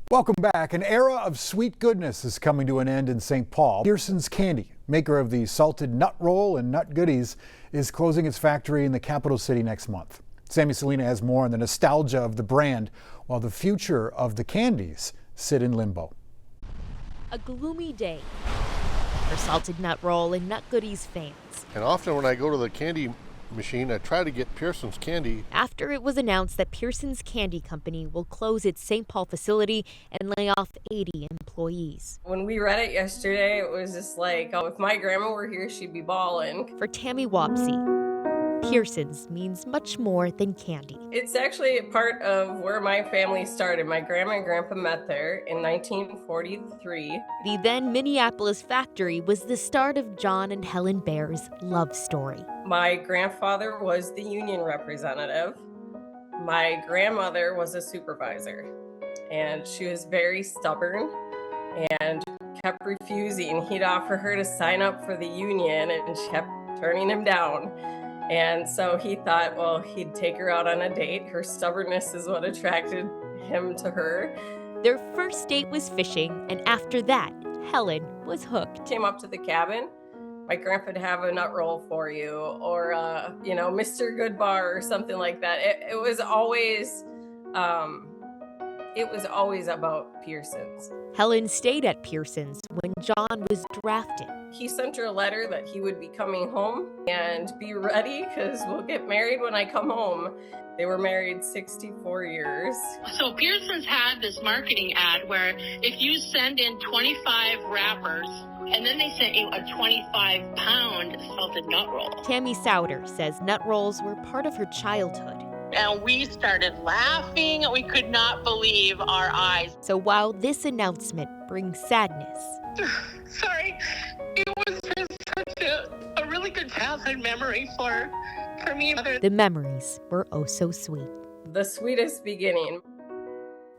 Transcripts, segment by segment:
Welcome back. An era of sweet goodness is coming to an end in St. Paul. Pearson's Candy, maker of the salted nut roll and nut goodies, is closing its factory in the capital city next month. Sammy Salina has more on the nostalgia of the brand, while the future of the candies sit in limbo. A gloomy day for salted nut roll and nut goodies fans. And often when I go to the candy machine, I try to get Pearson's Candy. After it was announced that Pearson's Candy Company will close its St. Paul facility and lay off 80 employees. When we read it yesterday, it was just like, oh, if my grandma were here, she'd be bawling. For Tammy Wapsie, Pearson's means much more than candy. It's actually a part of where my family started. My grandma and grandpa met there in 1943. The then Minneapolis factory was the start of John and Helen Baer's love story. My grandfather was the union representative. My grandmother was a supervisor, and she was very stubborn and kept refusing. He'd offer her to sign up for the union, and she kept turning him down. And so he thought, well, he'd take her out on a date. Her stubbornness is what attracted him to her. Their first date was fishing, and after that, Helen was hooked. Came up to the cabin. My grandpa would have a nut roll for you, or, Mr. Good Bar or something like that. It was always about Pearson's. Helen stayed at Pearson's when John was drafted. He sent her a letter that he would be coming home and be ready because we'll get married when I come home. They were married 64 years. So Pearson's had this marketing ad where if you send in 25 wrappers, and then they sent you a 25-pound salted nut roll. Tammy Souter says nut rolls were part of her childhood. And we started laughing. We could not believe our eyes. So while this announcement brings sadness, Sorry, it was just such a really good childhood memory for me. the memories were oh so sweet. The sweetest beginning.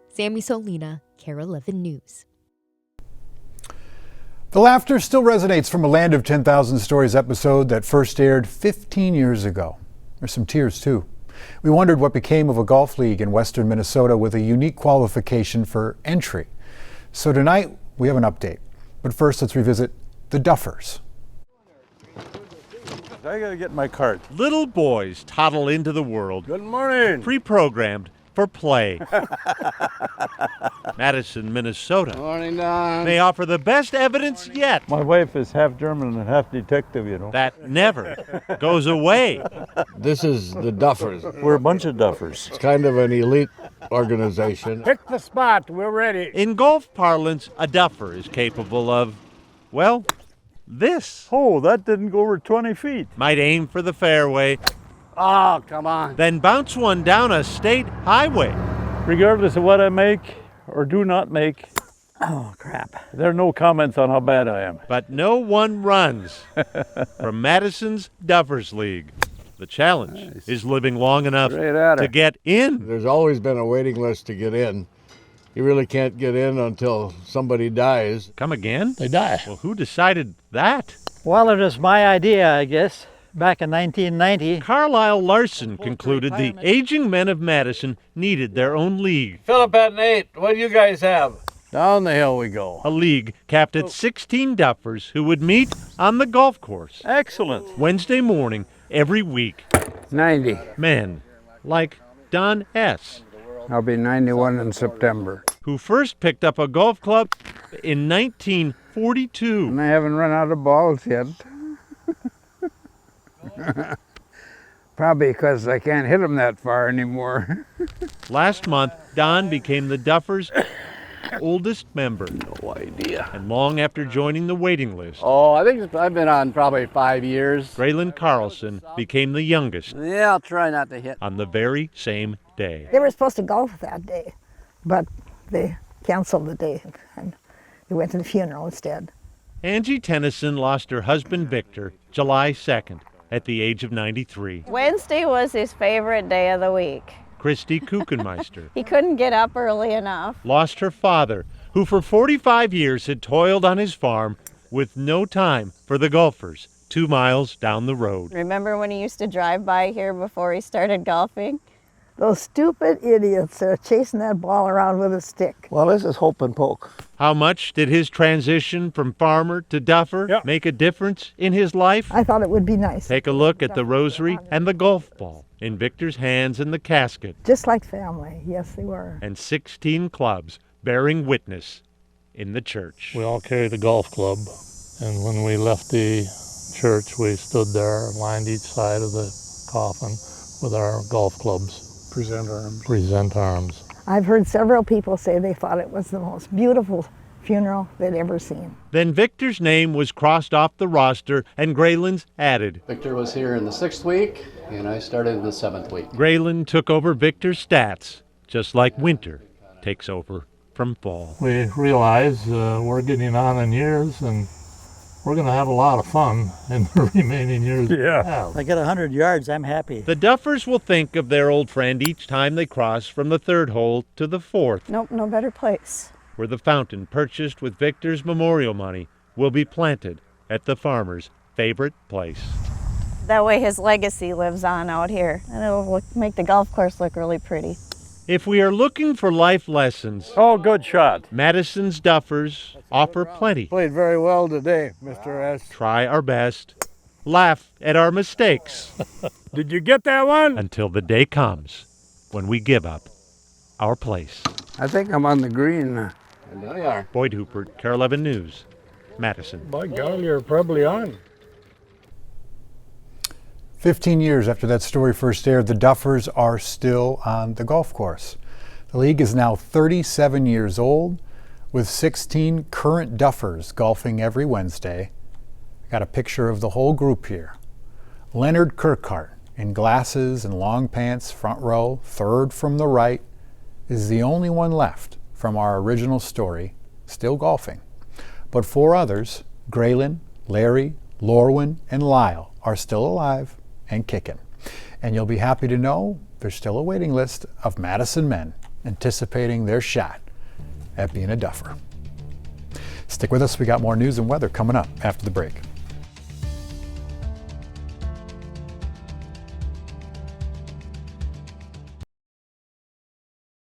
Sammy Salina, KARE 11 News. The laughter still resonates from a Land of 10,000 Stories episode that first aired 15 years ago. There's some tears too. We wondered what became of a golf league in western Minnesota with a unique qualification for entry. So tonight we have an update. But first, let's revisit the Duffers. I gotta get my cart. Little boys toddle into the world, Good morning. pre-programmed for play. Madison, Minnesota. Morning, Don. They offer the best evidence yet My wife is half German and half detective, you know. that never goes away. This is the Duffers. We're a bunch of duffers. It's kind of an elite organization. Pick the spot. We're ready. In golf parlance, a duffer is capable of, well, this. Oh, that didn't go over 20 feet. Might aim for the fairway, Oh, come on. then bounce one down a state highway. Regardless of what I make or do not make. Oh, crap. There are no comments on how bad I am. But no one runs from Madison's Duffers League. The challenge is living long enough Straight at her. to get in. There's always been a waiting list to get in. You really can't get in until somebody dies. Come again? They die. Well, who decided that? Well, it was my idea, I guess, back in 1990. Carlisle Larson concluded the aging men of Madison needed their own league. Philip at Nate, what do you guys have? Down the hill we go. A league capped at 16 Duffers who would meet on the golf course Excellent. Wednesday morning every week. 90. Men like Don S., I'll be 91 in September. who first picked up a golf club in 1942. And I haven't run out of balls yet. Probably because I can't hit them that far anymore. Last month, Don became the Duffers' oldest member. No idea. And long after joining the waiting list, Oh, I think I've been on probably 5 years. Braylon Carlson became the youngest Yeah, I'll try not to hit. on the very same day. They were supposed to golf that day, but they canceled the day and they went to the funeral instead. Angie Tennyson lost her husband Victor July 2nd at the age of 93. Wednesday was his favorite day of the week. Christy Kuchenmeister He couldn't get up early enough. lost her father, who for 45 years had toiled on his farm with no time for the golfers 2 miles down the road. Remember when he used to drive by here before he started golfing? Those stupid idiots are chasing that ball around with a stick. Well, this is hope and poke. How much did his transition from farmer to duffer make a difference in his life? I thought it would be nice. Take a look at the rosary and the golf ball in Victor's hands in the casket. Just like family, yes they were. And 16 clubs bearing witness in the church. We all carried a golf club, and when we left the church, we stood there, lined each side of the coffin with our golf clubs. Present arms. Present arms. I've heard several people say they thought it was the most beautiful funeral they'd ever seen. Then Victor's name was crossed off the roster and Graylin's added. Victor was here in the 6th week, and I started in the 7th week. Graylin took over Victor's stats, just like winter takes over from fall. We realize we're getting on in years, and we're going to have a lot of fun in the remaining years. If I get 100 yards, I'm happy. The Duffers will think of their old friend each time they cross from the 3rd hole to the 4th. Nope, no better place. Where the fountain purchased with Victor's memorial money will be planted at the farmer's favorite place. That way his legacy lives on out here, and it'll make the golf course look really pretty. If we are looking for life lessons, oh, good shot. Madison's Duffers offer plenty. Played very well today, Mr. S. Try our best, laugh at our mistakes. Did you get that one? Until the day comes when we give up our place. I think I'm on the green. And there they are. Boyd Hoopert, KARE 11 News, Madison. By golly, you're probably on. 15 years after that story first aired, the Duffers are still on the golf course. The league is now 37 years old, with 16 current Duffers golfing every Wednesday. I got a picture of the whole group here. Leonard Kirkhart, in glasses and long pants, front row, 3rd from the right, is the only one left from our original story, still golfing. But 4 others, Graylin, Larry, Lorwyn, and Lyle, are still alive and kicking. And you'll be happy to know there's still a waiting list of Madison men anticipating their shot at being a Duffer. Stick with us, we got more news and weather coming up after the break.